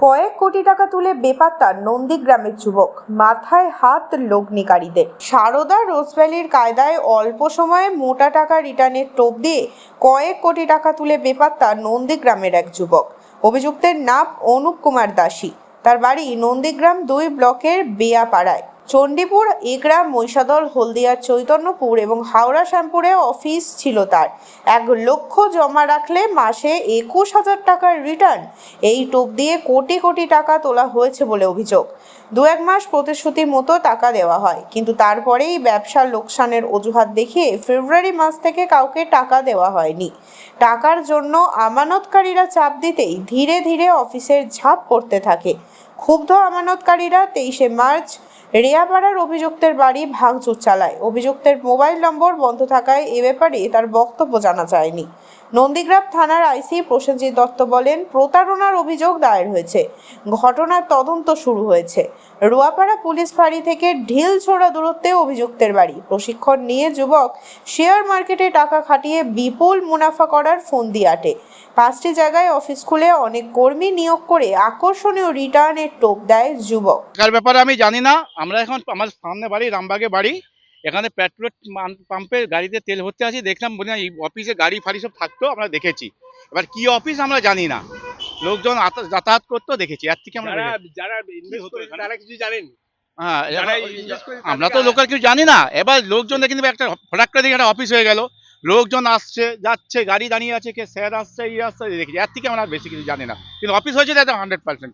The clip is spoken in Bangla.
কয়েক কোটি টাকা তুলে বেপাত্তা নন্দীগ্রামের যুবক, মাথায় হাত লগ্নিকারীদের। সারদা রোজভ্যালির কায়দায় অল্প সময়ে মোটা টাকা রিটার্নের টোপ দিয়ে কয়েক কোটি টাকা তুলে বেপাত্তা নন্দীগ্রামের এক যুবক। অভিযুক্তের নাম অনুপ কুমার দাসী। তার বাড়ি নন্দীগ্রাম 2 ব্লকের বেয়াপাড়ায়। চণ্ডীপুর, এগরা, মহিষাদল, হলদিয়ার চৈতন্যপুর এবং হাওড়া শ্যামপুরে অফিস ছিল তার। 1 লক্ষ জমা রাখলে মাসে 21,000 টাকার রিটার্ন। এই টোপ দিয়ে কোটি কোটি টাকা তোলা হয়েছে বলে অভিযোগ। 2-1 মাস প্রতিশ্রুতির মতো টাকা দেওয়া হয়, কিন্তু তারপরেই ব্যবসার লোকসানের অজুহাত দেখিয়ে ফেব্রুয়ারি মাস থেকে কাউকে টাকা দেওয়া হয়নি। টাকার জন্য আমানতকারীরা চাপ দিতেই ধীরে ধীরে অফিসের ঝাঁপ পড়তে থাকে। ক্ষুব্ধ আমানতকারীরা 23শে মার্চ রেয়াপাড়ার অভিযুক্তের বাড়ি ভাঙচুর চালায়। অভিযুক্তের মোবাইল নম্বর বন্ধ থাকায় এ ব্যাপারে তার বক্তব্য জানা যায়নি। নন্দীগ্রাম থানার আইসি প্রসেনজিৎ দত্ত বলেন, প্রতারণার অভিযোগ দায়ের হয়েছে। ঘটনার তদন্ত শুরু হয়েছে। রুয়াপাড়া পুলিশ ফাঁড়ি থেকে ঢিলছোড়া দূরত্বে অভিযুক্তের বাড়ি। প্রশিক্ষণ নিয়ে যুবক শেয়ার মার্কেটে টাকা খাটিয়ে বিপুল মুনাফা করার ফন্দি আটে। 5টি জায়গায় অফিস খুলে অনেক কর্মী নিয়োগ করে আকর্ষণীয় রিটার্নের টোপ দেয় যুবক। টাকার ব্যাপারে আমি জানি না। আমরা এখন আমার সামনে বাড়ি, রামবাগে বাড়ি। এখানে পেট্রোল পাম্পে গাড়িতে তেল ভরতে আছি, দেখলাম বলে এই অফিসে গাড়ি ফাড়ি সব থাকতো, আমরা দেখেছি। এবার কি অফিস আমরা জানি না, লোকজন যাতায়াত করতো দেখেছি। এর থেকে আমরা যারা ইনভেস্ট করে তারা কিছু জানেন? হ্যাঁ, যারা ইনভেস্ট করে আমরা তো লোকাল কিছু জানি না। এবার লোকজন দেখে একটা হঠাৎ করে দেখে একটা অফিস হয়ে গেল, লোকজন আসছে যাচ্ছে, গাড়ি দাঁড়িয়ে আছে, কে স্যার আসছে, আসছে দেখেছি। এর থেকে আমরা বেশি কিছু জানি না, কিন্তু অফিস হয়েছে 100%।